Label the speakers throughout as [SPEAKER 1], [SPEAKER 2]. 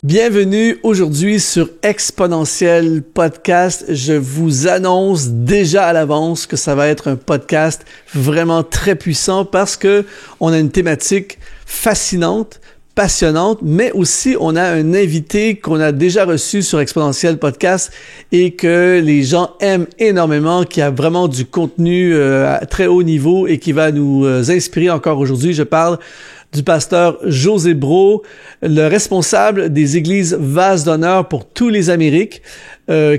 [SPEAKER 1] Bienvenue aujourd'hui sur Exponentiel Podcast. Je vous annonce déjà à l'avance que ça va être un podcast vraiment très puissant parce que on a une thématique fascinante, passionnante, mais aussi on a un invité qu'on a déjà reçu sur Exponentiel Podcast et que les gens aiment énormément, qui a vraiment du contenu à très haut niveau et qui va nous inspirer encore aujourd'hui. Je parle du pasteur José Brault, le responsable des églises Vase d'honneur pour tous les Amériques,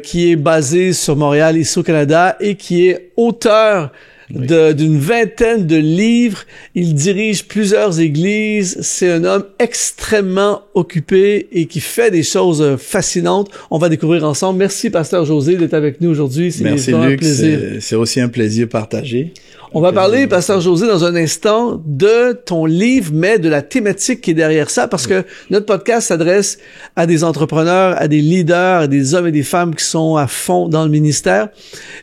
[SPEAKER 1] qui est basé sur Montréal, ici au Canada, et qui est auteur d'une vingtaine de livres. Il dirige plusieurs églises. C'est un homme extrêmement occupé et qui fait des choses fascinantes. On va découvrir ensemble. Merci, pasteur José, d'être avec nous aujourd'hui.
[SPEAKER 2] Merci, Luc. Un plaisir. C'est aussi un plaisir partagé.
[SPEAKER 1] On va parler, pasteur José, dans un instant, de ton livre, mais de la thématique qui est derrière ça, parce que notre podcast s'adresse à des entrepreneurs, à des leaders, à des hommes et des femmes qui sont à fond dans le ministère.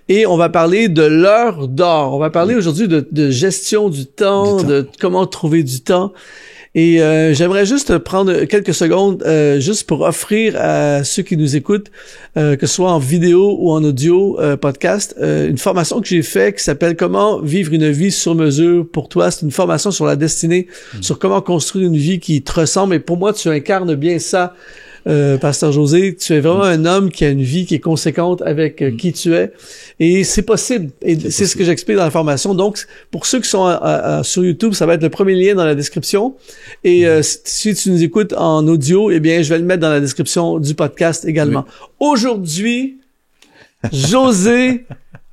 [SPEAKER 1] Et on va parler de l'heure d'or. On va parler aujourd'hui de gestion du temps, de comment trouver du temps. Et j'aimerais juste prendre quelques secondes juste pour offrir à ceux qui nous écoutent, que ce soit en vidéo ou en audio podcast, une formation que j'ai faite qui s'appelle « Comment vivre une vie sur mesure pour toi ». C'est une formation sur la destinée, sur comment construire une vie qui te ressemble. Et pour moi, tu incarnes bien ça, pasteur José. Tu es vraiment un homme qui a une vie qui est conséquente avec qui tu es. Et c'est possible. Et c'est ce que j'explique dans la formation. Donc, pour ceux qui sont sur YouTube, ça va être le premier lien dans la description. Et si tu nous écoutes en audio, eh bien, je vais le mettre dans la description du podcast également. Aujourd'hui, José,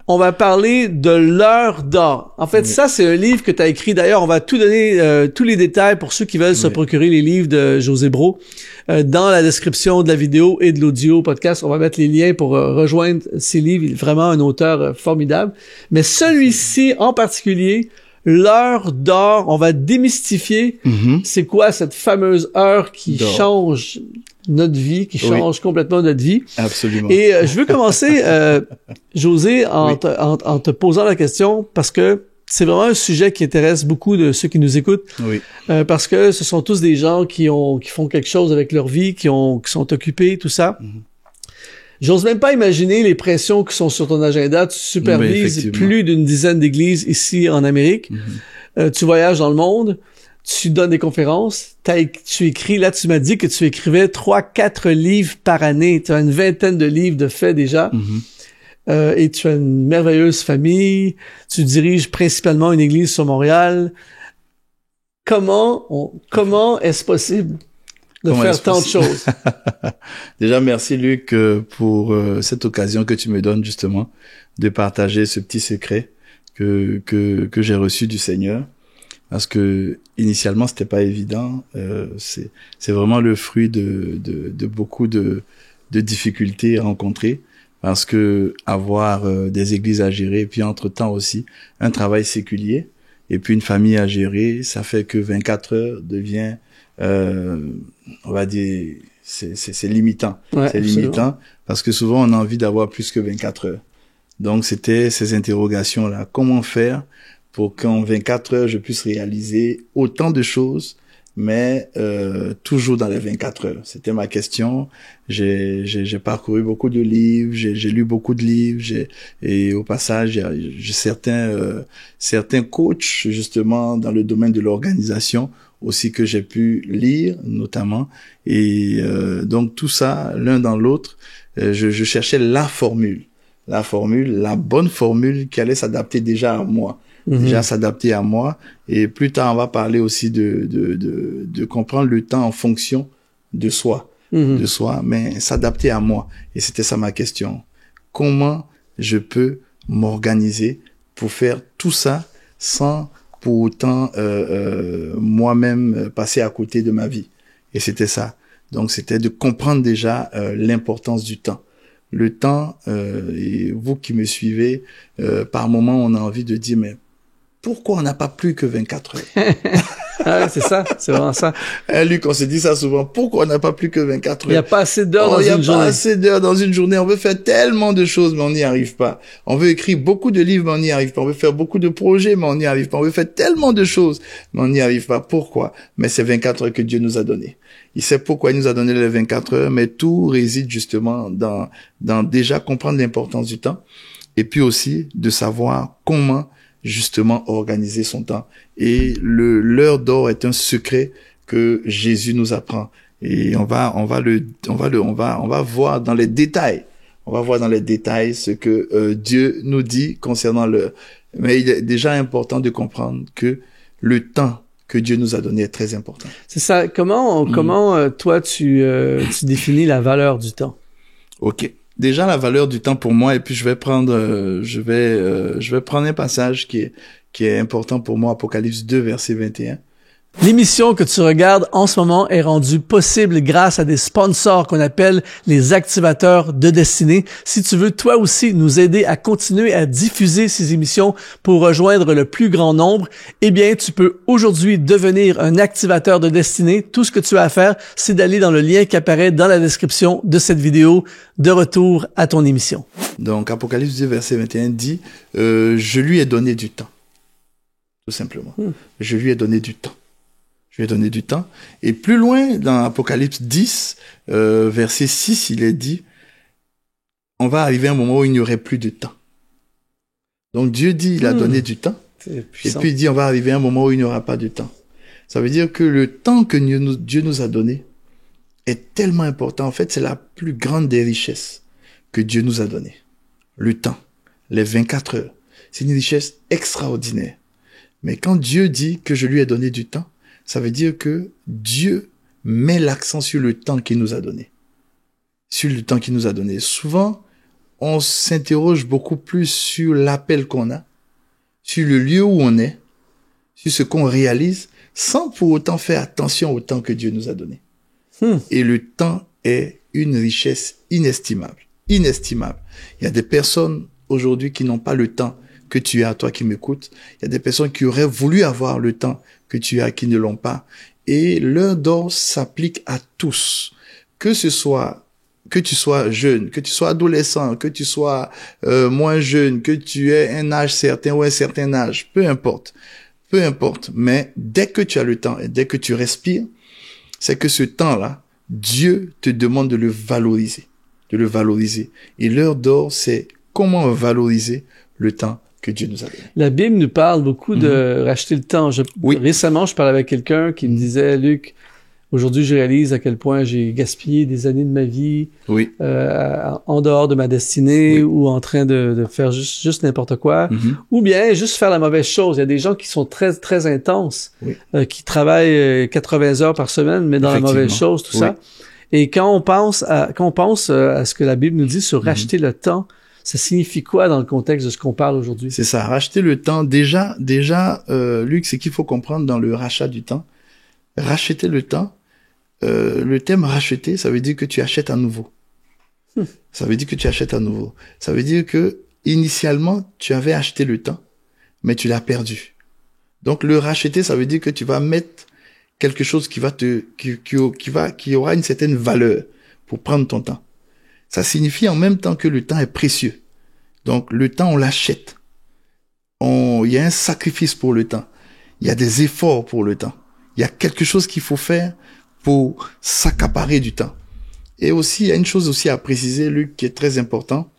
[SPEAKER 1] on va parler de l'heure d'or. En fait, ça, c'est un livre que tu as écrit. D'ailleurs, on va tout donner, tous les détails pour ceux qui veulent se procurer les livres de José Brault. Dans la description de la vidéo et de l'audio podcast, on va mettre les liens pour rejoindre ces livres. Il est vraiment un auteur formidable. Mais celui-ci en particulier, l'heure d'or, on va démystifier c'est quoi cette fameuse heure qui change notre vie, qui change complètement notre vie.
[SPEAKER 2] Absolument.
[SPEAKER 1] Et je veux commencer, José, en te posant la question, parce que c'est vraiment un sujet qui intéresse beaucoup de ceux qui nous écoutent, parce que ce sont tous des gens qui font quelque chose avec leur vie, qui sont occupés, tout ça. J'ose même pas imaginer les pressions qui sont sur ton agenda. Tu supervises plus d'une dizaine d'églises ici en Amérique. Tu voyages dans le monde. Tu donnes des conférences. Tu écris. Là, tu m'as dit que tu écrivais 3-4 livres par année. Tu as une vingtaine de livres de faits déjà. Et tu as une merveilleuse famille. Tu diriges principalement une église sur Montréal. Comment est-ce possible de faire tant de choses?
[SPEAKER 2] Déjà, merci Luc pour cette occasion que tu me donnes justement de partager ce petit secret que j'ai reçu du Seigneur, parce que initialement c'était pas évident. C'est vraiment le fruit de beaucoup de difficultés rencontrées, parce que avoir des églises à gérer, et puis entre-temps aussi un travail séculier et puis une famille à gérer, ça fait que 24 heures devient on va dire, c'est limitant. C'est limitant parce que souvent on a envie d'avoir plus que 24 heures. Donc c'était ces interrogations-là. Comment faire pour qu'en 24 heures je puisse réaliser autant de choses, mais toujours dans les 24 heures. C'était ma question. J'ai parcouru beaucoup de livres, j'ai lu beaucoup de livres, et au passage, j'ai certains coachs justement dans le domaine de l'organisation aussi que j'ai pu lire notamment, et donc tout ça l'un dans l'autre, je cherchais la bonne formule qui allait s'adapter déjà à moi. S'adapter à moi. Et plus tard on va parler aussi de comprendre le temps en fonction de soi, mais s'adapter à moi. Et c'était ça ma question. Comment je peux m'organiser pour faire tout ça sans pour autant moi-même passer à côté de ma vie? Et c'était ça. Donc c'était de comprendre déjà l'importance du temps. Le temps, et vous qui me suivez, par moment on a envie de dire, mais pourquoi on n'a pas plus que 24 heures?
[SPEAKER 1] Ah, c'est ça, c'est vraiment ça.
[SPEAKER 2] Luc, on se dit ça souvent. Pourquoi on n'a pas plus que 24 heures?
[SPEAKER 1] Il n'y a pas assez d'heures dans une journée.
[SPEAKER 2] Il n'y a pas assez d'heures dans une journée. On veut faire tellement de choses, mais on n'y arrive pas. On veut écrire beaucoup de livres, mais on n'y arrive pas. On veut faire beaucoup de projets, mais on n'y arrive pas. On veut faire tellement de choses, mais on n'y arrive pas. Pourquoi? Mais c'est 24 heures que Dieu nous a donné. Il sait pourquoi il nous a donné les 24 heures, mais tout réside justement dans déjà comprendre l'importance du temps, et puis aussi de savoir comment justement organiser son temps. Et l'heure d'or est un secret que Jésus nous apprend. Et on va voir dans les détails. On va voir dans les détails ce que Dieu nous dit concernant l'heure. Mais il est déjà important de comprendre que le temps que Dieu nous a donné est très important.
[SPEAKER 1] C'est ça. Comment toi tu définis la valeur du temps?
[SPEAKER 2] OK. Déjà la valeur du temps pour moi, et puis je vais prendre un passage qui est important pour moi, Apocalypse 2 verset 21.
[SPEAKER 1] L'émission que tu regardes en ce moment est rendue possible grâce à des sponsors qu'on appelle les activateurs de destinée. Si tu veux toi aussi nous aider à continuer à diffuser ces émissions pour rejoindre le plus grand nombre, eh bien tu peux aujourd'hui devenir un activateur de destinée. Tout ce que tu as à faire, c'est d'aller dans le lien qui apparaît dans la description de cette vidéo. De retour à ton émission.
[SPEAKER 2] Donc Apocalypse 2 verset 21 dit je lui ai donné du temps. Tout simplement. Je lui ai donné du temps. Je lui ai donné du temps. Et plus loin, dans Apocalypse 10, verset 6, il est dit, on va arriver à un moment où il n'y aurait plus de temps. Donc Dieu dit, il a donné du temps. Et puis il dit, on va arriver à un moment où il n'y aura pas de temps. Ça veut dire que le temps que Dieu nous a donné est tellement important. En fait, c'est la plus grande des richesses que Dieu nous a donné. Le temps. Les 24 heures. C'est une richesse extraordinaire. Mais quand Dieu dit que je lui ai donné du temps, ça veut dire que Dieu met l'accent sur le temps qu'il nous a donné. Sur le temps qu'il nous a donné. Souvent, on s'interroge beaucoup plus sur l'appel qu'on a, sur le lieu où on est, sur ce qu'on réalise, sans pour autant faire attention au temps que Dieu nous a donné. Et le temps est une richesse inestimable. Inestimable. Il y a des personnes aujourd'hui qui n'ont pas le temps que tu as, toi qui m'écoutes. Il y a des personnes qui auraient voulu avoir le temps que tu as, qui ne l'ont pas. Et l'heure d'or s'applique à tous. Que tu sois jeune, que tu sois adolescent, que tu sois moins jeune, que tu aies un âge certain ou un certain âge, peu importe. Peu importe. Mais dès que tu as le temps et dès que tu respires, c'est que ce temps-là, Dieu te demande de le valoriser. De le valoriser. Et l'heure d'or, c'est comment valoriser le temps que Dieu nous a donné.
[SPEAKER 1] La Bible nous parle beaucoup de racheter le temps. Récemment, je parlais avec quelqu'un qui me disait, Luc, aujourd'hui, je réalise à quel point j'ai gaspillé des années de ma vie en dehors de ma destinée ou en train de faire juste n'importe quoi, ou bien juste faire la mauvaise chose. Il y a des gens qui sont très, très intenses, qui travaillent 80 heures par semaine, mais dans la mauvaise chose, tout ça. Et quand on pense à ce que la Bible nous dit sur racheter le temps, ça signifie quoi dans le contexte de ce qu'on parle aujourd'hui?
[SPEAKER 2] C'est ça, racheter le temps. Déjà, Luc, c'est qu'il faut comprendre dans le rachat du temps. Racheter le temps, le terme racheter, ça veut dire que tu achètes à nouveau. Ça veut dire que tu achètes à nouveau. Ça veut dire que, initialement, tu avais acheté le temps, mais tu l'as perdu. Donc, le racheter, ça veut dire que tu vas mettre quelque chose qui aura une certaine valeur pour prendre ton temps. Ça signifie en même temps que le temps est précieux. Donc, le temps, on l'achète. Il y a un sacrifice pour le temps. Il y a des efforts pour le temps. Il y a quelque chose qu'il faut faire pour s'accaparer du temps. Et aussi, il y a une chose aussi à préciser, Luc, qui est très important.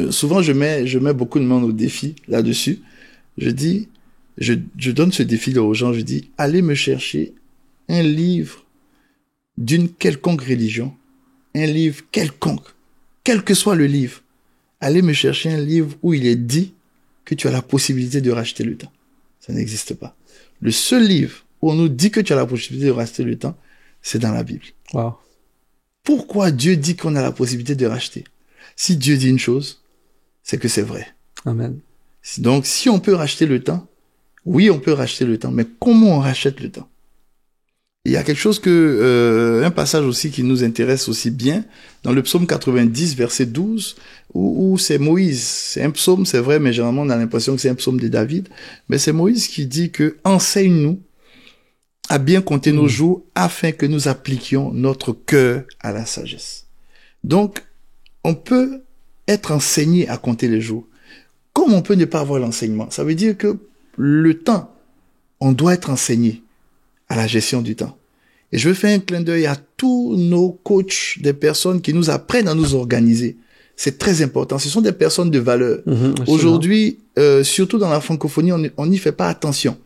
[SPEAKER 2] Souvent, je mets beaucoup de monde au défi là-dessus. Je donne ce défi aux gens. Je dis, allez me chercher un livre d'une quelconque religion. Un livre quelconque, quel que soit le livre, allez me chercher un livre où il est dit que tu as la possibilité de racheter le temps. Ça n'existe pas. Le seul livre où on nous dit que tu as la possibilité de racheter le temps, c'est dans la Bible.
[SPEAKER 1] Wow.
[SPEAKER 2] Pourquoi Dieu dit qu'on a la possibilité de racheter? Si Dieu dit une chose, c'est que c'est vrai.
[SPEAKER 1] Amen.
[SPEAKER 2] Donc, si on peut racheter le temps, oui, on peut racheter le temps, mais comment on rachète le temps? Il y a quelque chose un passage aussi qui nous intéresse aussi bien, dans le psaume 90, verset 12, où c'est Moïse. C'est un psaume, c'est vrai, mais généralement on a l'impression que c'est un psaume de David. Mais c'est Moïse qui dit que enseigne-nous à bien compter nos jours afin que nous appliquions notre cœur à la sagesse. Donc, on peut être enseigné à compter les jours. Comme on peut ne pas avoir l'enseignement. Ça veut dire que le temps, on doit être enseigné à la gestion du temps. Et je veux faire un clin d'œil à tous nos coachs, des personnes qui nous apprennent à nous organiser. C'est très important. Ce sont des personnes de valeur. Aujourd'hui, surtout dans la francophonie, on n'y fait pas attention.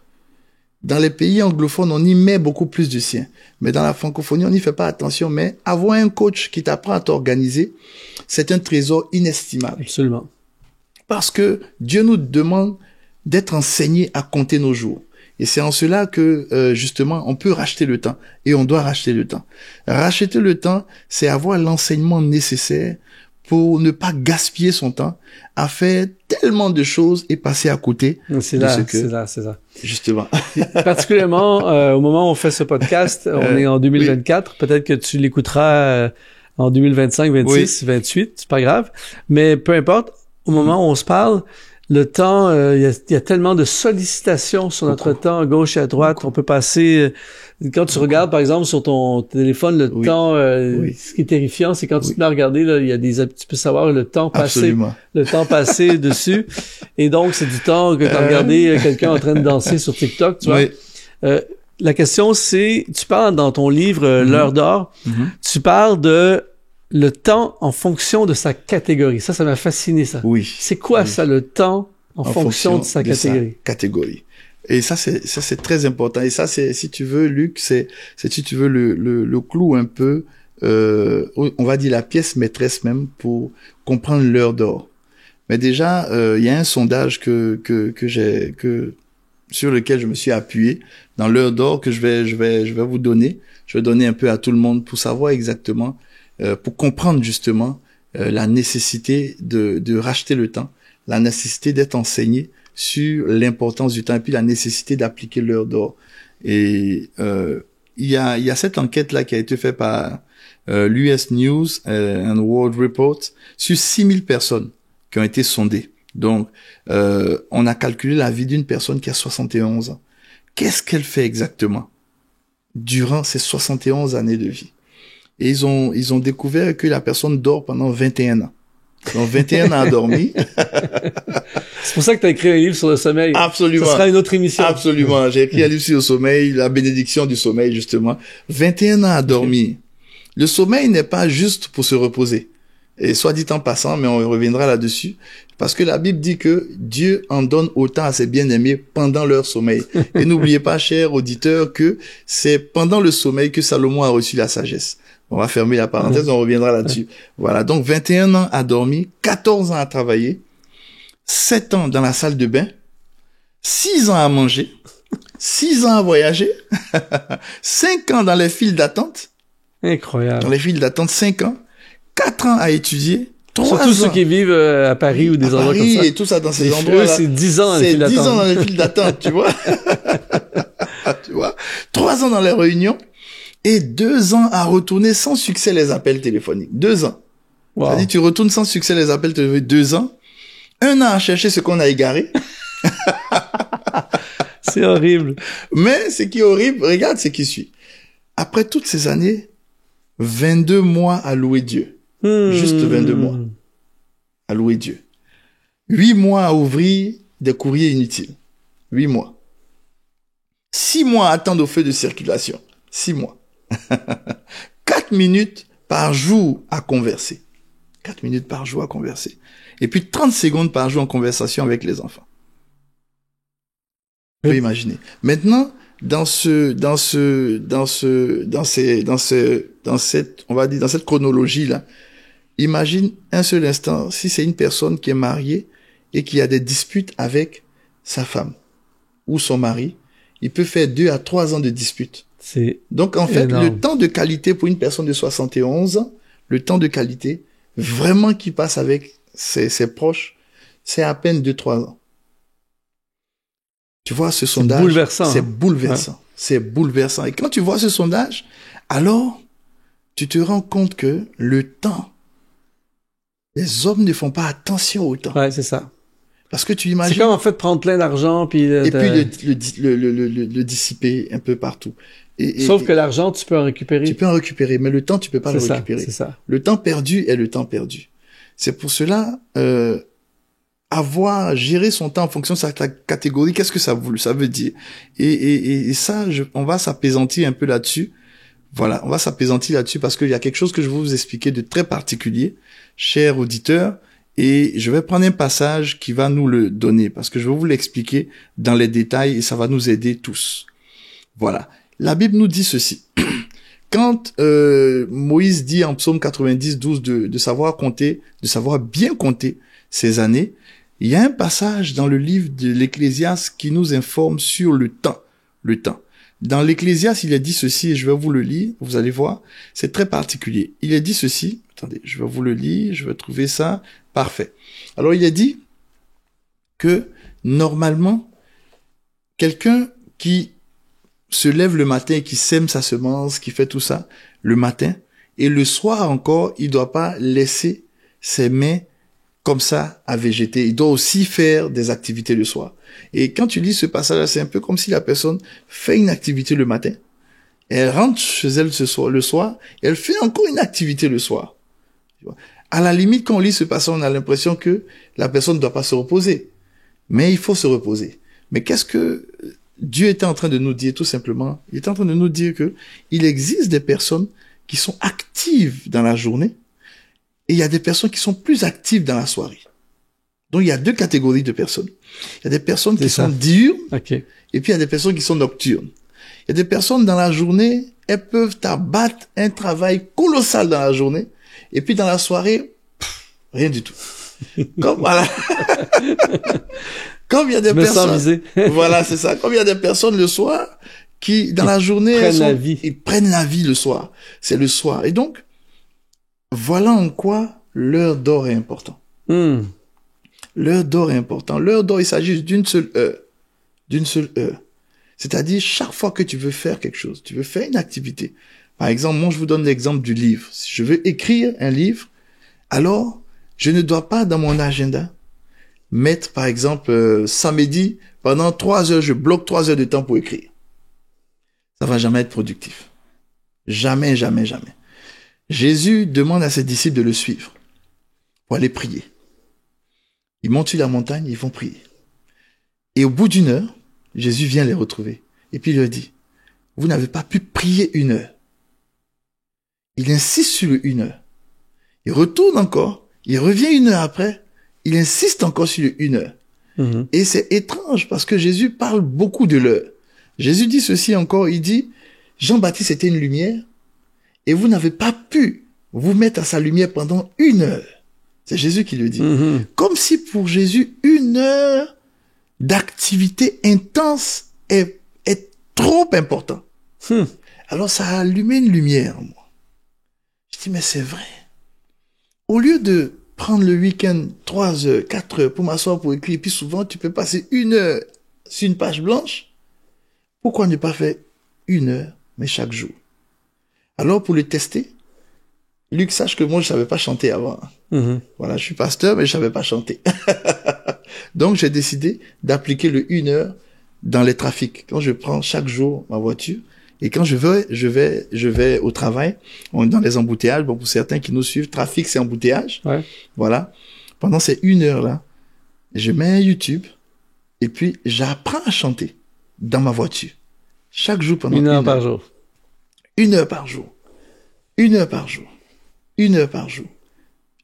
[SPEAKER 2] Dans les pays anglophones, on y met beaucoup plus du sien. Mais dans la francophonie, on n'y fait pas attention. Mais avoir un coach qui t'apprend à t'organiser, c'est un trésor inestimable.
[SPEAKER 1] Absolument.
[SPEAKER 2] Parce que Dieu nous demande d'être enseignés à compter nos jours. Et c'est en cela que, justement, on peut racheter le temps. Et on doit racheter le temps. Racheter le temps, c'est avoir l'enseignement nécessaire pour ne pas gaspiller son temps à faire tellement de choses et passer à côté
[SPEAKER 1] c'est
[SPEAKER 2] de
[SPEAKER 1] là,
[SPEAKER 2] ce que...
[SPEAKER 1] C'est là, c'est ça.
[SPEAKER 2] Justement.
[SPEAKER 1] Particulièrement au moment où on fait ce podcast, on est en 2024. Oui. Peut-être que tu l'écouteras en 2025, 26, 28, c'est pas grave. Mais peu importe, au moment où on se parle, le temps, il y a tellement de sollicitations sur notre temps à gauche et à droite. On peut passer... Quand tu regardes, par exemple, sur ton téléphone, le temps, ce qui est terrifiant, c'est quand tu te mets à regarder, là, il y a tu peux savoir le temps passé, dessus. Et donc, c'est du temps que tu as regardé quelqu'un en train de danser sur TikTok, tu vois. La question, c'est, tu parles dans ton livre, L'heure d'or, tu parles de le temps en fonction de sa catégorie. Ça m'a fasciné, ça.
[SPEAKER 2] Oui.
[SPEAKER 1] C'est quoi ça, le temps en fonction de sa
[SPEAKER 2] catégorie? Et ça c'est très important. Et ça c'est, si tu veux, Luc, c'est si tu veux le clou un peu, on va dire la pièce maîtresse même pour comprendre l'heure d'or. Mais déjà, il y a un sondage sur lequel je me suis appuyé dans l'heure d'or que je vais vous donner. Je vais donner un peu à tout le monde pour savoir exactement, pour comprendre justement la nécessité de racheter le temps, la nécessité d'être enseigné sur l'importance du temps et puis la nécessité d'appliquer l'heure d'or. Et il y a cette enquête-là qui a été faite par l'US News and World Report sur 6000 personnes qui ont été sondées. Donc, on a calculé la vie d'une personne qui a 71 ans. Qu'est-ce qu'elle fait exactement durant ces 71 années de vie? Et ils ont découvert que la personne dort pendant 21 ans. Donc 21 ans à dormir.
[SPEAKER 1] C'est pour ça que tu as écrit un livre sur le sommeil.
[SPEAKER 2] Absolument.
[SPEAKER 1] Ça sera une autre émission.
[SPEAKER 2] Absolument. J'ai écrit un livre sur le sommeil, la bénédiction du sommeil, justement. 21 ans à dormir. Okay. Le sommeil n'est pas juste pour se reposer. Et soit dit en passant, mais on reviendra là-dessus. Parce que la Bible dit que Dieu en donne autant à ses bien-aimés pendant leur sommeil. Et n'oubliez pas, chers auditeurs, que c'est pendant le sommeil que Salomon a reçu la sagesse. On va fermer la parenthèse, on reviendra là-dessus. Voilà, donc 21 ans à dormir, 14 ans à travailler, 7 ans dans la salle de bain, 6 ans à manger, 6 ans à voyager, 5 ans dans les files d'attente.
[SPEAKER 1] Incroyable.
[SPEAKER 2] Dans les files d'attente, 5 ans, 4 ans à étudier, 3 ans.
[SPEAKER 1] Surtout ceux qui vivent à Paris ou des endroits comme ça.
[SPEAKER 2] Et tout ça dans ces endroits-là.
[SPEAKER 1] C'est 10 ans dans les files d'attente.
[SPEAKER 2] C'est 10 ans dans les files d'attente, tu vois. Tu vois. 3 ans dans les réunions. Et 2 ans à retourner sans succès les appels téléphoniques. 2 ans. Wow. C'est-à-dire, tu retournes sans succès les appels téléphoniques. 2 ans. 1 an à chercher ce qu'on a égaré.
[SPEAKER 1] C'est horrible.
[SPEAKER 2] Mais ce qui est horrible, regarde ce qui suit. Après toutes ces années, 22 mois à louer Dieu. Juste 22 mois à louer Dieu. 8 mois à ouvrir des courriers inutiles. 8 mois. 6 mois à attendre au feu de circulation. 6 mois. 4 minutes par jour à converser. 4 minutes par jour à converser. Et puis 30 secondes par jour en conversation avec les enfants. Vous pouvez imaginer. Maintenant, dans cette, on va dire, dans cette chronologie-là, imagine un seul instant si c'est une personne qui est mariée et qui a des disputes avec sa femme ou son mari. Il peut faire 2 à 3 ans de dispute. Donc, en fait, le temps de qualité pour une personne de 71 ans, le temps de qualité, vraiment qui passe avec ses proches, c'est à peine 2-3 ans. Tu vois, ce sondage, c'est bouleversant. Ouais. C'est bouleversant. Et quand tu vois ce sondage, alors, tu te rends compte que le temps, les hommes ne font pas attention au temps.
[SPEAKER 1] Ouais, c'est ça.
[SPEAKER 2] Parce que tu
[SPEAKER 1] C'est
[SPEAKER 2] imagines...
[SPEAKER 1] comme en fait prendre plein d'argent puis
[SPEAKER 2] Et puis le dissiper un peu partout.
[SPEAKER 1] Sauf que l'argent, tu peux en récupérer.
[SPEAKER 2] Tu peux en récupérer, mais le temps, tu peux pas le récupérer.
[SPEAKER 1] C'est ça.
[SPEAKER 2] Le temps perdu est le temps perdu. C'est pour cela, gérer son temps en fonction de sa catégorie, qu'est-ce que ça veut dire? Et ça, on va s'apaisantir un peu là-dessus. Voilà, on va s'apaisantir là-dessus parce qu'il y a quelque chose que je vais vous expliquer de très particulier, chers auditeurs, et je vais prendre un passage qui va nous le donner parce que je vais vous l'expliquer dans les détails et ça va nous aider tous. Voilà. La Bible nous dit ceci. Quand Moïse dit en Psaume 90, 12 de savoir compter, de savoir bien compter ses années, il y a un passage dans le livre de l'Ecclésiaste qui nous informe sur le temps. Le temps. Dans l'Ecclésiaste, il est dit ceci, et je vais vous le lire, vous allez voir, c'est très particulier. Il est dit ceci, attendez, je vais vous le lire, je vais trouver ça, parfait. Alors il est dit que normalement, quelqu'un qui se lève le matin, qui sème sa semence, qui fait tout ça le matin, et le soir encore, il doit pas laisser ses mains comme ça à végéter. Il doit aussi faire des activités le soir. Et quand tu lis ce passage-là, c'est un peu comme si la personne fait une activité le matin, elle rentre chez elle le soir, et elle fait encore une activité le soir. À la limite, quand on lit ce passage, on a l'impression que la personne ne doit pas se reposer. Mais il faut se reposer. Mais qu'est-ce que Dieu était en train de nous dire tout simplement? Il était en train de nous dire que il existe des personnes qui sont actives dans la journée et il y a des personnes qui sont plus actives dans la soirée. Donc il y a deux catégories de personnes. Il y a des personnes qui sont diurnes et puis il y a des personnes qui sont nocturnes. Il y a des personnes dans la journée, elles peuvent abattre un travail colossal dans la journée et puis dans la soirée, rien du tout. Comme voilà. Comme il y a des personnes, voilà, c'est ça. Comme il y a des personnes le soir qui, dans la journée, ils prennent la vie le soir. C'est le soir. Et donc, voilà en quoi l'heure d'or est important. L'heure d'or est important. L'heure d'or, il s'agit d'une seule heure. D'une seule heure. C'est-à-dire, chaque fois que tu veux faire quelque chose, tu veux faire une activité. Par exemple, moi, je vous donne l'exemple du livre. Si je veux écrire un livre, alors, je ne dois pas, dans mon agenda, mettre, par exemple, samedi, pendant 3 heures, je bloque 3 heures de temps pour écrire. Ça va jamais être productif. Jamais, jamais, jamais. Jésus demande à ses disciples de le suivre pour aller prier. Ils montent sur la montagne, ils vont prier. Et au bout d'une heure, Jésus vient les retrouver. Et puis il leur dit, vous n'avez pas pu prier 1 heure. Il insiste sur le 1 heure. Il retourne encore, il revient 1 heure après, il insiste encore sur le 1 heure. Et c'est étrange parce que Jésus parle beaucoup de l'heure. Jésus dit ceci encore, il dit, Jean-Baptiste était une lumière et vous n'avez pas pu vous mettre à sa lumière pendant 1 heure. C'est Jésus qui le dit. Comme si pour Jésus, 1 heure d'activité intense est trop important. Alors ça a allumé une lumière en moi. Je dis, mais c'est vrai. Au lieu de prendre le week-end 3 heures, 4 heures pour m'asseoir pour écrire, et puis souvent tu peux passer 1 heure sur une page blanche, pourquoi ne pas faire 1 heure, mais chaque jour? Alors pour le tester, Luc, sache que moi je savais pas chanter avant. Voilà, je suis pasteur, mais je savais pas chanter. Donc j'ai décidé d'appliquer le 1 heure dans les trafics. Quand je prends chaque jour ma voiture, et quand je vais au travail, on est dans les embouteillages. Bon, pour certains qui nous suivent, trafic, c'est embouteillage. Ouais. Voilà. Pendant ces 1 heure-là, je mets un YouTube et puis j'apprends à chanter dans ma voiture. Chaque jour pendant 1 heure par jour. 1 heure par jour. 1 heure par jour. 1 heure par jour.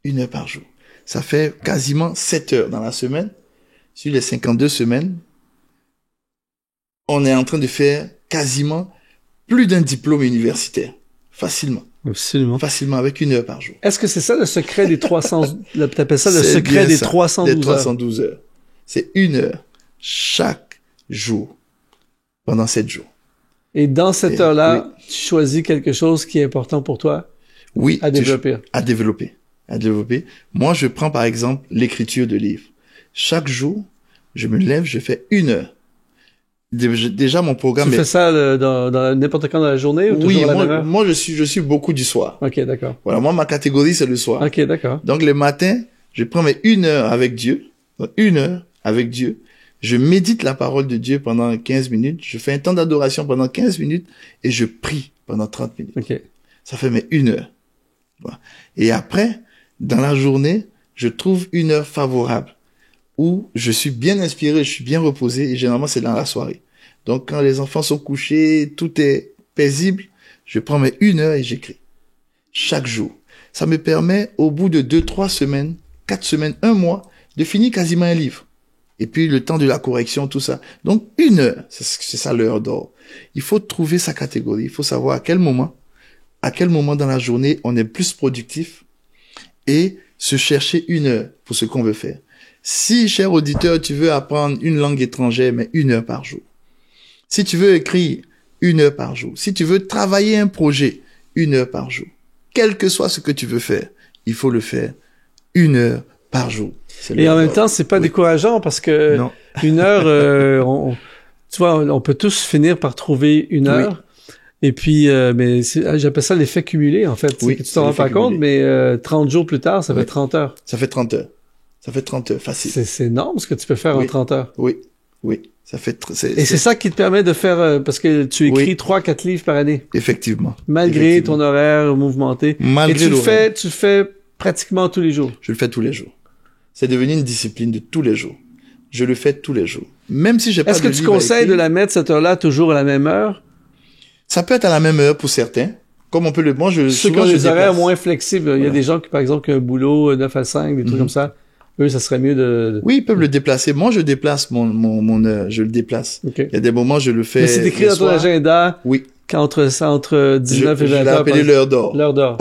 [SPEAKER 2] 1 heure par jour. Ça fait quasiment 7 heures dans la semaine. Sur les 52 semaines, on est en train de faire quasiment plus d'un diplôme universitaire. Facilement.
[SPEAKER 1] Absolument.
[SPEAKER 2] Facilement, avec 1 heure par jour.
[SPEAKER 1] Est-ce que c'est ça le secret des 300, t'appelles ça le secret des 312 heures?
[SPEAKER 2] Des 312 heures. C'est 1 heure chaque jour pendant 7 jours.
[SPEAKER 1] Et dans cette heure-là, tu choisis quelque chose qui est important pour toi?
[SPEAKER 2] Oui.
[SPEAKER 1] À développer.
[SPEAKER 2] À développer. Moi, je prends par exemple l'écriture de livres. Chaque jour, je me lève, je fais 1 heure. Déjà, mon programme...
[SPEAKER 1] Tu fais ça dans n'importe quand dans la journée ou toujours à la même heure?
[SPEAKER 2] Moi, je suis beaucoup du soir.
[SPEAKER 1] Ok, d'accord.
[SPEAKER 2] Voilà, moi, ma catégorie, c'est le soir.
[SPEAKER 1] Ok, d'accord.
[SPEAKER 2] Donc, le matin, je prends mes 1 heure avec Dieu. Donc, 1 heure avec Dieu. Je médite la parole de Dieu pendant 15 minutes. Je fais un temps d'adoration pendant 15 minutes et je prie pendant 30 minutes.
[SPEAKER 1] OK.
[SPEAKER 2] Ça fait 1 heure. Voilà. Et après, dans la journée, je trouve 1 heure favorable où je suis bien inspiré, je suis bien reposé et généralement c'est dans la soirée. Donc quand les enfants sont couchés, tout est paisible, je prends mes 1 heure et j'écris. Chaque jour. Ça me permet, au bout de 2, 3 semaines, 4 semaines, 1 mois, de finir quasiment un livre. Et puis le temps de la correction, tout ça. Donc 1 heure, c'est ça l'heure d'or. Il faut trouver sa catégorie. Il faut savoir à quel moment dans la journée on est plus productif et se chercher 1 heure pour ce qu'on veut faire. Si, cher auditeur, tu veux apprendre une langue étrangère, mais 1 heure par jour. Si tu veux écrire 1 heure par jour. Si tu veux travailler un projet, 1 heure par jour. Quel que soit ce que tu veux faire, il faut le faire 1 heure par jour.
[SPEAKER 1] Et en même temps, c'est pas décourageant parce que
[SPEAKER 2] Non.
[SPEAKER 1] 1 heure, tu vois, on peut tous finir par trouver 1 heure. Oui. Et puis, mais j'appelle ça l'effet cumulé, en fait. Oui, que tu t'en rends pas compte, mais 30 jours plus tard, ça fait 30 heures.
[SPEAKER 2] Ça fait 30 heures. Ça fait 30 heures, facile.
[SPEAKER 1] C'est énorme ce que tu peux faire en 30 heures.
[SPEAKER 2] Oui, oui. Ça fait
[SPEAKER 1] Et c'est ça qui te permet de faire, parce que tu écris 3-4 livres par année.
[SPEAKER 2] Effectivement.
[SPEAKER 1] Malgré ton horaire mouvementé.
[SPEAKER 2] Malgré
[SPEAKER 1] et tu le fais pratiquement tous les jours.
[SPEAKER 2] Je le fais tous les jours. C'est devenu une discipline de tous les jours. Je le fais tous les jours. Même si j'ai pas de livre.
[SPEAKER 1] Est-ce que tu conseilles de la mettre cette heure-là toujours à la même heure?
[SPEAKER 2] Ça peut être à la même heure pour certains. Comme on peut le, moi,
[SPEAKER 1] ceux qui ont des horaires moins flexibles. Il y a des gens qui, par exemple, qui ont un boulot 9 à 5, des trucs comme ça. Eux, ça serait mieux de...
[SPEAKER 2] Oui, ils peuvent le déplacer. Moi, je déplace mon heure. Je le déplace.
[SPEAKER 1] Okay.
[SPEAKER 2] Il y a des moments, je le fais.
[SPEAKER 1] Mais c'est écrit dans ton agenda.
[SPEAKER 2] Oui.
[SPEAKER 1] Entre 19 et 20 heures.
[SPEAKER 2] Je l'ai appelé l'heure d'or.
[SPEAKER 1] L'heure d'or.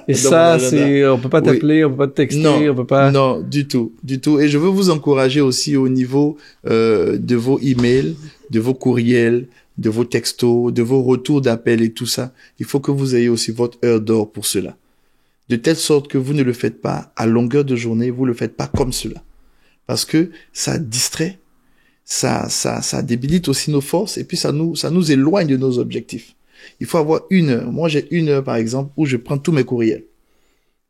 [SPEAKER 1] Et ça, on peut pas t'appeler, on peut pas te texter, on peut pas...
[SPEAKER 2] Non, du tout. Et je veux vous encourager aussi au niveau, de vos emails, de vos courriels, de vos textos, de vos retours d'appel et tout ça. Il faut que vous ayez aussi votre heure d'or pour cela. De telle sorte que vous ne le faites pas à longueur de journée, vous le faites pas comme cela. Parce que ça distrait, ça débilite aussi nos forces et puis ça nous éloigne de nos objectifs. Il faut avoir 1 heure. Moi, j'ai 1 heure, par exemple, où je prends tous mes courriels.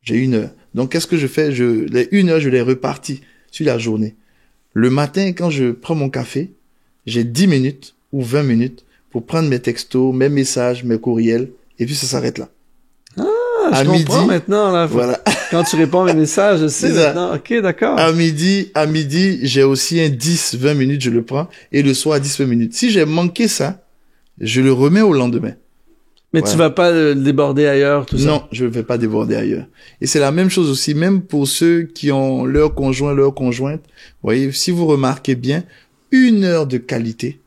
[SPEAKER 2] J'ai 1 heure. Donc, qu'est-ce que je fais? Les 1 heure, je les repartis sur la journée. Le matin, quand je prends mon café, j'ai 10 minutes ou 20 minutes pour prendre mes textos, mes messages, mes courriels, et puis ça s'arrête là.
[SPEAKER 1] Je comprends maintenant, là.
[SPEAKER 2] Voilà.
[SPEAKER 1] Quand tu réponds à mes messages, je sais maintenant. OK, d'accord.
[SPEAKER 2] À midi, j'ai aussi un 10-20 minutes, je le prends, et le soir, 10-20 minutes. Si j'ai manqué ça, je le remets au lendemain.
[SPEAKER 1] Mais tu vas pas déborder ailleurs, tout ça?
[SPEAKER 2] Non, je ne vais pas déborder ailleurs. Et c'est la même chose aussi, même pour ceux qui ont leur conjoint, leur conjointe. Vous voyez, si vous remarquez bien, 1 heure de qualité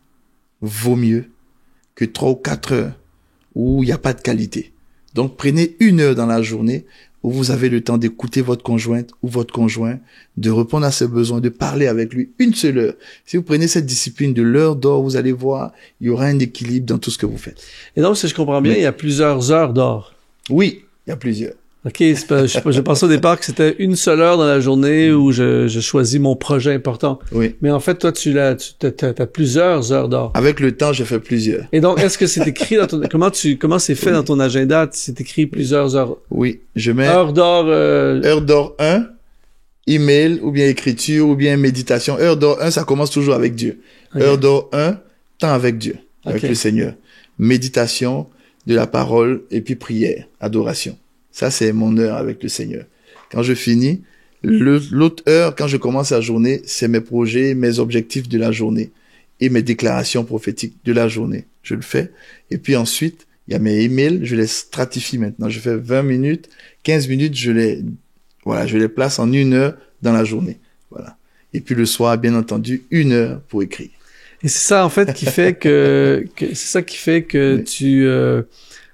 [SPEAKER 2] vaut mieux que 3 ou 4 heures où il n'y a pas de qualité. Donc, prenez 1 heure dans la journée où vous avez le temps d'écouter votre conjointe ou votre conjoint, de répondre à ses besoins, de parler avec lui 1 seule heure. Si vous prenez cette discipline de l'heure d'or, vous allez voir, il y aura un équilibre dans tout ce que vous faites.
[SPEAKER 1] Et donc, si je comprends bien, il y a plusieurs heures d'or.
[SPEAKER 2] Oui, il y a plusieurs.
[SPEAKER 1] OK, je pensais au départ que c'était 1 seule heure dans la journée où je choisis mon projet important.
[SPEAKER 2] Oui.
[SPEAKER 1] Mais en fait, toi, t'as plusieurs heures d'or.
[SPEAKER 2] Avec le temps, j'ai fait plusieurs.
[SPEAKER 1] Et donc, est-ce que c'est écrit dans ton, comment c'est fait dans ton agenda? C'est écrit plusieurs heures.
[SPEAKER 2] Oui, je mets
[SPEAKER 1] heure d'or,
[SPEAKER 2] heure d'or 1, email, ou bien écriture, ou bien méditation. Heure d'or 1, ça commence toujours avec Dieu. Okay. Heure d'or 1, temps avec Dieu, avec le Seigneur. Méditation, de la parole, et puis prière, adoration. Ça, c'est mon heure avec le Seigneur. Quand je finis, l'autre heure, quand je commence la journée, c'est mes projets, mes objectifs de la journée et mes déclarations prophétiques de la journée. Je le fais. Et puis ensuite, il y a mes emails, je les stratifie maintenant. Je fais 20 minutes, 15 minutes, je les place en 1 heure dans la journée. Voilà. Et puis le soir, bien entendu, 1 heure pour écrire.
[SPEAKER 1] Et c'est ça, en fait, qui fait que oui.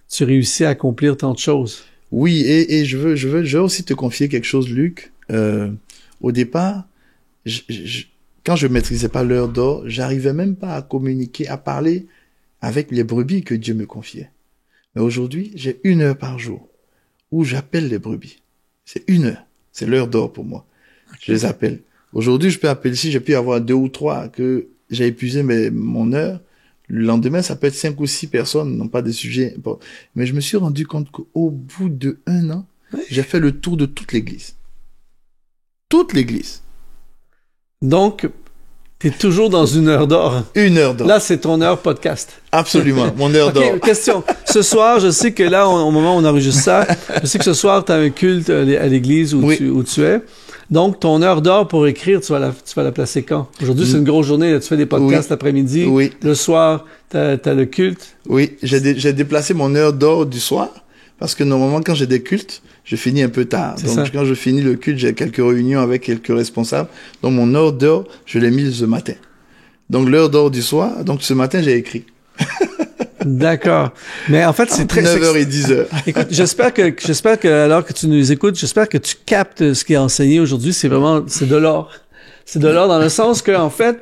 [SPEAKER 1] tu réussis à accomplir tant de choses.
[SPEAKER 2] Oui, et je veux aussi te confier quelque chose, Luc. Au départ, quand je maîtrisais pas l'heure d'or, j'arrivais même pas à communiquer, à parler avec les brebis que Dieu me confiait. Mais aujourd'hui, j'ai 1 heure par jour où j'appelle les brebis. C'est 1 heure. C'est l'heure d'or pour moi. Okay. Je les appelle. Aujourd'hui, je peux appeler ici, j'ai pu avoir 2 ou 3 que j'ai épuisé mon heure. Le lendemain, ça peut être 5 ou 6 personnes, non pas des sujets importants. Mais je me suis rendu compte qu'au bout de 1 an, j'ai fait le tour de toute l'église. Toute l'église.
[SPEAKER 1] Donc, t'es toujours dans une heure d'or.
[SPEAKER 2] Une heure d'or.
[SPEAKER 1] Là, c'est ton heure podcast.
[SPEAKER 2] Absolument, mon heure d'or.
[SPEAKER 1] OK, question. Ce soir, je sais que là, au moment où on enregistre ça, je sais que ce soir, tu as un culte à l'église où,
[SPEAKER 2] Oui.
[SPEAKER 1] où tu es. Donc, ton heure d'or pour écrire, tu vas la placer quand? Aujourd'hui, c'est une grosse journée. Là, tu fais des podcasts l'après-midi.
[SPEAKER 2] Oui.
[SPEAKER 1] Le soir, t'as le culte.
[SPEAKER 2] Oui, j'ai déplacé mon heure d'or du soir parce que normalement, quand j'ai des cultes, je finis un peu tard.
[SPEAKER 1] C'est
[SPEAKER 2] Donc,
[SPEAKER 1] ça.
[SPEAKER 2] quand je finis le culte, j'ai quelques réunions avec quelques responsables. Donc, mon heure d'or, je l'ai mise ce matin. Donc, l'heure d'or du soir, donc ce matin, j'ai écrit.
[SPEAKER 1] D'accord. Mais en fait, c'est très...
[SPEAKER 2] 9h et 10h.
[SPEAKER 1] Écoute, j'espère que alors que tu nous écoutes, j'espère que tu captes ce qui est enseigné aujourd'hui. C'est de l'or. C'est de l'or dans le sens que, en fait,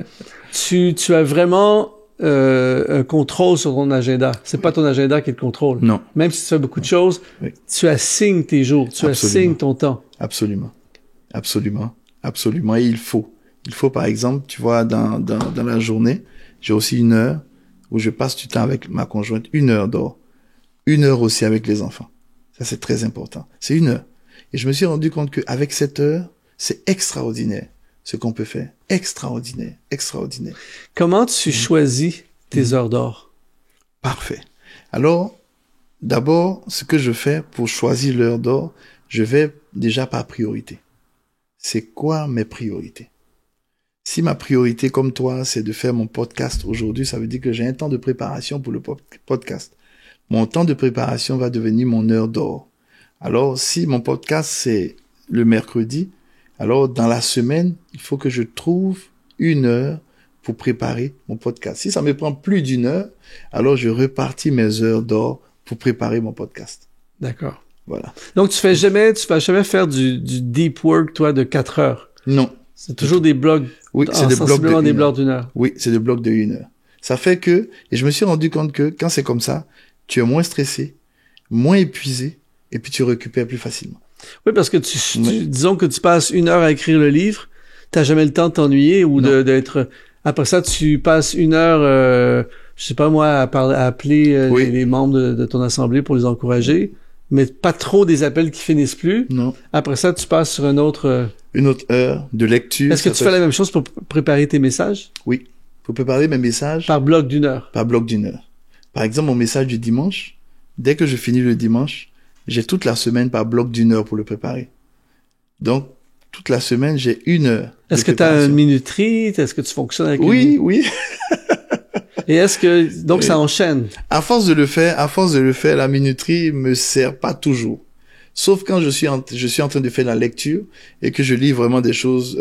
[SPEAKER 1] tu as vraiment, un contrôle sur ton agenda. C'est pas ton agenda qui te contrôle.
[SPEAKER 2] Non.
[SPEAKER 1] Même si tu fais beaucoup de choses,
[SPEAKER 2] Oui.
[SPEAKER 1] tu assignes tes jours, tu
[SPEAKER 2] Absolument.
[SPEAKER 1] assignes ton temps.
[SPEAKER 2] Absolument. Absolument. Absolument. Et il faut, par exemple, tu vois, dans la journée, j'ai aussi une heure où je passe du temps avec ma conjointe, une heure d'or. Une heure aussi avec les enfants. Ça, c'est très important. C'est une heure. Et je me suis rendu compte qu'avec cette heure, c'est extraordinaire ce qu'on peut faire. Extraordinaire. Extraordinaire.
[SPEAKER 1] Comment tu choisis tes heures d'or?
[SPEAKER 2] Parfait. Alors, d'abord, ce que je fais pour choisir l'heure d'or, je vais déjà par priorité. C'est quoi mes priorités? Si ma priorité, comme toi, c'est de faire mon podcast aujourd'hui, ça veut dire que j'ai un temps de préparation pour le podcast. Mon temps de préparation va devenir mon heure d'or. Alors, si mon podcast, c'est le mercredi, alors dans la semaine, il faut que je trouve une heure pour préparer mon podcast. Si ça me prend plus d'une heure, alors je repartis mes heures d'or pour préparer mon podcast.
[SPEAKER 1] D'accord.
[SPEAKER 2] Voilà.
[SPEAKER 1] Donc, tu vas jamais faire du deep work, toi, de 4 heures.
[SPEAKER 2] Non.
[SPEAKER 1] C'est toujours des blocs.
[SPEAKER 2] Oui, c'est des blocs
[SPEAKER 1] sensiblement des
[SPEAKER 2] de
[SPEAKER 1] blocs d'une heure.
[SPEAKER 2] Oui, c'est des blocs de 1 heure. Ça fait que, et je me suis rendu compte que quand c'est comme ça, tu es moins stressé, moins épuisé, et puis tu récupères plus facilement.
[SPEAKER 1] Oui, parce que disons que tu passes 1 heure à écrire le livre, t'as jamais le temps de t'ennuyer ou d'être... Après ça, tu passes 1 heure, je sais pas moi, à appeler
[SPEAKER 2] Oui.
[SPEAKER 1] les membres de ton assemblée pour les encourager, mais pas trop des appels qui finissent plus.
[SPEAKER 2] Non.
[SPEAKER 1] Après ça, tu passes sur un autre...
[SPEAKER 2] Une autre heure de lecture.
[SPEAKER 1] Est-ce que tu fais la même chose pour préparer tes messages?
[SPEAKER 2] Oui. Pour préparer mes messages.
[SPEAKER 1] Par bloc d'1 heure.
[SPEAKER 2] Par bloc d'1 heure. Par exemple, mon message du dimanche, dès que je finis le dimanche, j'ai toute la semaine par bloc d'1 heure pour le préparer. Donc, toute la semaine, j'ai 1 heure.
[SPEAKER 1] Est-ce que tu as une minuterie? Est-ce que tu fonctionnes avec
[SPEAKER 2] Oui, oui.
[SPEAKER 1] Et est-ce que, donc ça enchaîne?
[SPEAKER 2] À force de le faire, la minuterie me sert pas toujours. Sauf quand je suis en train de faire la lecture et que je lis vraiment des choses,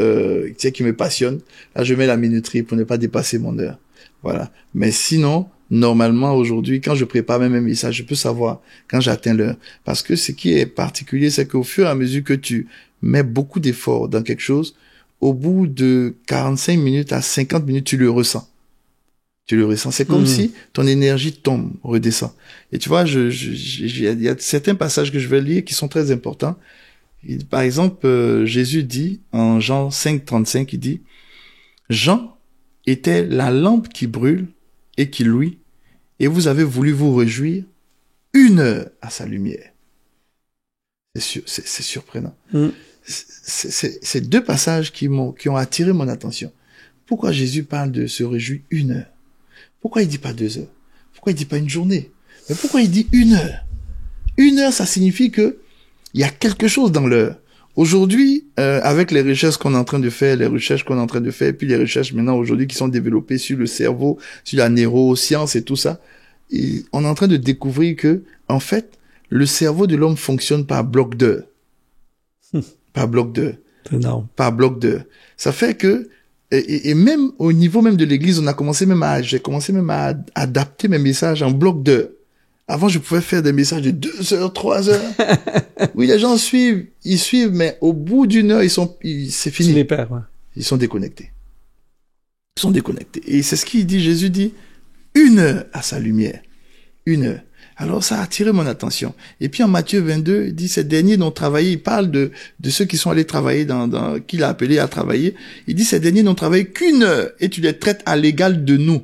[SPEAKER 2] qui me passionnent. Là, je mets la minuterie pour ne pas dépasser mon heure. Voilà. Mais sinon, normalement, aujourd'hui, quand je prépare même un message, je peux savoir quand j'atteins l'heure. Parce que ce qui est particulier, c'est qu'au fur et à mesure que tu mets beaucoup d'efforts dans quelque chose, au bout de 45 minutes à 50 minutes, tu le ressens. Tu le ressens. C'est comme si ton énergie tombe, redescend. Et tu vois, il y a certains passages que je vais lire qui sont très importants. Par exemple, Jésus dit, en Jean 5,35, il dit, Jean était la lampe qui brûle et qui luit, et vous avez voulu vous réjouir 1 heure à sa lumière. C'est surprenant. C'est 2 passages qui ont attiré mon attention. Pourquoi Jésus parle de se réjouir 1 heure? Pourquoi il dit pas 2 heures? Pourquoi il dit pas une journée? Mais pourquoi il dit 1 heure? 1 heure, ça signifie que il y a quelque chose dans l'heure. Aujourd'hui, avec les recherches qu'on est en train de faire, et puis les recherches maintenant aujourd'hui qui sont développées sur le cerveau, sur la neuroscience et tout ça, et on est en train de découvrir que, en fait, le cerveau de l'homme fonctionne par bloc d'heures. Par bloc d'heures.
[SPEAKER 1] Non.
[SPEAKER 2] Par bloc d'heures. Ça fait que, et même au niveau même de l'église, j'ai commencé même à adapter mes messages en bloc d'heures. Avant, je pouvais faire des messages de 2 heures, 3 heures. Oui, les gens ils suivent, mais au bout d'1 heure, c'est fini.
[SPEAKER 1] Tu les perds, ouais.
[SPEAKER 2] Ils sont déconnectés. Et c'est ce qu'il dit, Jésus dit, 1 heure à sa lumière. 1 heure. Alors, ça a attiré mon attention. Et puis, en Matthieu 22, il dit, ces derniers n'ont travaillé, il parle de ceux qui sont allés travailler qu'il a appelé à travailler. Il dit, ces derniers n'ont travaillé qu'1 heure, et tu les traites à l'égal de nous,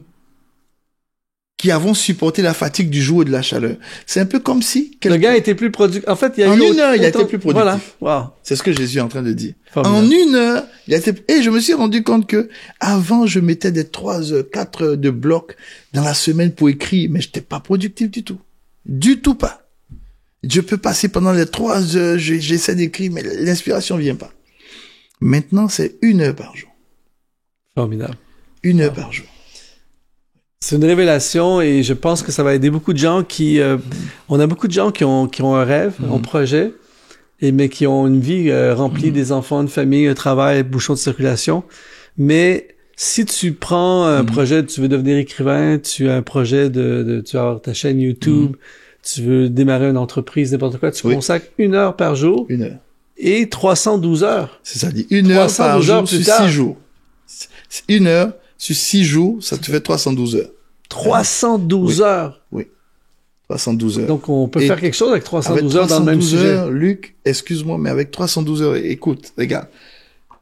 [SPEAKER 2] qui avons supporté la fatigue du jour et de la chaleur. C'est un peu comme si...
[SPEAKER 1] Le gars était plus productif. En fait, il y a
[SPEAKER 2] en
[SPEAKER 1] eu...
[SPEAKER 2] une heure, il a été plus productif.
[SPEAKER 1] Voilà. Wow.
[SPEAKER 2] C'est ce que Jésus est en train de dire.
[SPEAKER 1] Formidable.
[SPEAKER 2] En une heure, il a été... Et je me suis rendu compte que avant, je mettais des 3 heures, 4 heures de bloc dans la semaine pour écrire, mais j'étais pas productif du tout. Du tout pas. Je peux passer pendant les 3 heures, j'essaie d'écrire, mais l'inspiration vient pas. Maintenant, c'est 1 heure par jour.
[SPEAKER 1] Formidable.
[SPEAKER 2] 1 heure par jour.
[SPEAKER 1] C'est une révélation et je pense que ça va aider beaucoup de gens qui... on a beaucoup de gens qui ont un rêve, un projet, mais qui ont une vie remplie des enfants, une famille, un travail, bouchon de circulation. Mais si tu prends un projet, tu veux devenir écrivain, tu as un projet tu vas avoir ta chaîne YouTube, tu veux démarrer une entreprise, n'importe quoi, tu consacres 1 heure par jour.
[SPEAKER 2] 1 heure.
[SPEAKER 1] Et 312 heures.
[SPEAKER 2] C'est ça, dit 1 heure par jour sur 6 jours. 1 heure sur 6 jours, ça te fait 312 heures.
[SPEAKER 1] 312 heures.
[SPEAKER 2] Oui. 312 heures.
[SPEAKER 1] Donc, on peut faire quelque chose avec 312 heures dans le même sujet.
[SPEAKER 2] Heures, Luc, excuse-moi, mais avec 312 heures, écoute, regarde.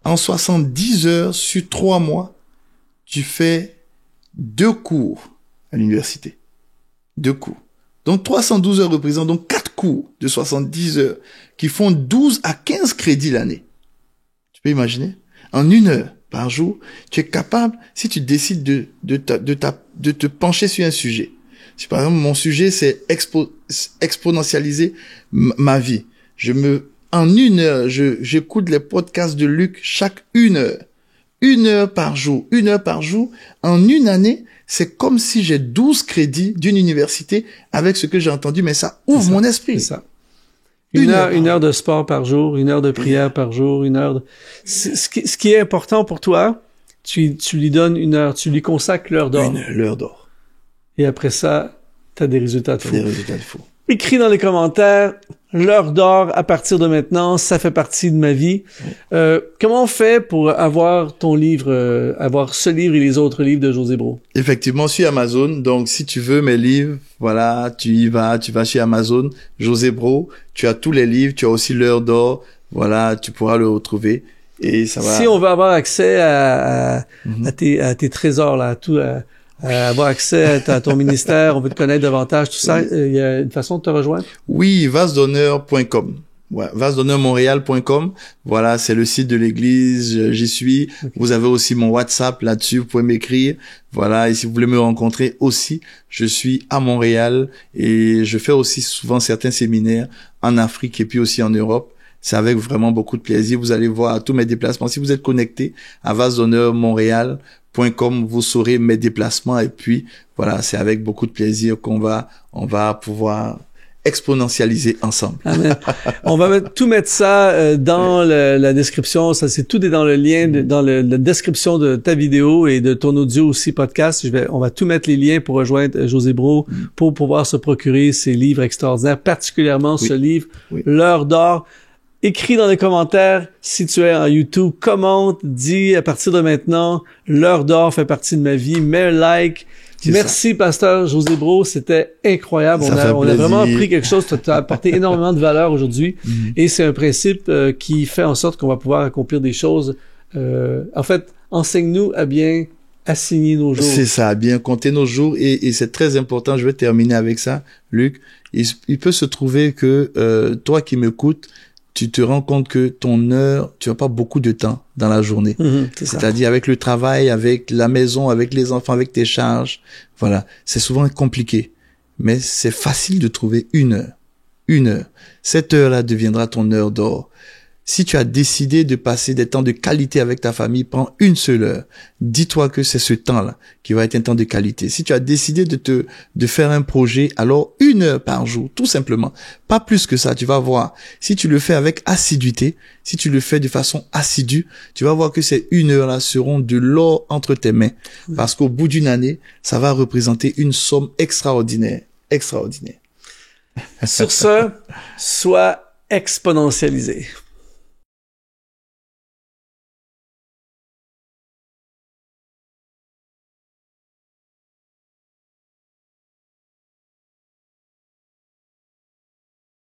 [SPEAKER 2] En 70 heures sur 3 mois, tu fais 2 cours à l'université. 2 cours. Donc, 312 heures représentent donc 4 cours de 70 heures qui font 12 à 15 crédits l'année. Tu peux imaginer? En 1 heure par jour, tu es capable, si tu décides de te pencher sur un sujet. Si par exemple, mon sujet, c'est exponentialiser ma vie. En 1 heure, j'écoute les podcasts de Luc chaque 1 heure. 1 heure par jour. 1 heure par jour. En une année, c'est comme si j'ai 12 crédits d'une université avec ce que j'ai entendu, mais ça ouvre mon esprit.
[SPEAKER 1] C'est ça. Une heure de sport par jour, 1 heure de prière par jour, 1 heure de... Ce qui est important pour toi, tu lui donnes 1 heure, tu lui consacres l'heure d'or.
[SPEAKER 2] L'heure d'or.
[SPEAKER 1] Et après ça, t'as des résultats de fou.
[SPEAKER 2] Des résultats de fou.
[SPEAKER 1] Écris dans les commentaires, l'heure d'or à partir de maintenant, ça fait partie de ma vie. Comment on fait pour avoir ton livre, avoir ce livre et les autres livres de José Brault? Effectivement,
[SPEAKER 2] sur Amazon. Donc, si tu veux mes livres, voilà, tu vas sur Amazon, José Brault, tu as tous les livres, tu as aussi l'heure d'or, voilà, tu pourras le retrouver. Et ça va.
[SPEAKER 1] Si on veut avoir accès à tes trésors, là, à tout, avoir accès à ton ministère, on veut te connaître davantage, tout ça, il y a une façon de te rejoindre?
[SPEAKER 2] Oui, vasedonneur.com. Ouais, vasedonneurmontréal.com. Voilà, c'est le site de l'église, j'y suis. Okay. Vous avez aussi mon WhatsApp là-dessus, vous pouvez m'écrire. Voilà, et si vous voulez me rencontrer aussi, je suis à Montréal et je fais aussi souvent certains séminaires en Afrique et puis aussi en Europe. C'est avec vraiment beaucoup de plaisir. Vous allez voir tous mes déplacements. Si vous êtes connecté à vasedonneurmontréal.com, vous saurez mes déplacements et puis voilà, c'est avec beaucoup de plaisir on va pouvoir exponentialiser ensemble.
[SPEAKER 1] Amen. On va tout mettre ça dans la description. Ça, c'est tout est dans le lien, dans la description de ta vidéo et de ton audio aussi podcast. On va tout mettre les liens pour rejoindre José Brault pour pouvoir se procurer ces livres extraordinaires, particulièrement ce livre, L'heure d'or. Écris dans les commentaires si tu es en YouTube, commente, dis à partir de maintenant, l'heure d'or fait partie de ma vie, mets un like. Merci, pasteur José Brault, c'était incroyable. On a vraiment appris quelque chose, tu as apporté énormément de valeur aujourd'hui et c'est un principe qui fait en sorte qu'on va pouvoir accomplir des choses. En fait, enseigne-nous à bien assigner nos jours.
[SPEAKER 2] C'est ça, à bien compter nos jours et c'est très important. Je vais terminer avec ça, Luc. Il peut se trouver que toi qui m'écoutes, tu te rends compte que ton heure, tu n'as pas beaucoup de temps dans la journée. C'est-à-dire avec le travail, avec la maison, avec les enfants, avec tes charges. Voilà. C'est souvent compliqué. Mais c'est facile de trouver 1 heure. 1 heure. Cette heure-là deviendra ton heure d'or. Si tu as décidé de passer des temps de qualité avec ta famille, prends 1 seule heure. Dis-toi que c'est ce temps-là qui va être un temps de qualité. Si tu as décidé de faire un projet, alors 1 heure par jour, tout simplement. Pas plus que ça, tu vas voir. Si tu le fais avec assiduité, si tu le fais de façon assidue, tu vas voir que ces 1 heure-là seront de l'or entre tes mains. Parce qu'au bout d'une année, ça va représenter une somme extraordinaire. Extraordinaire.
[SPEAKER 1] Sur ce, sois exponentialisé.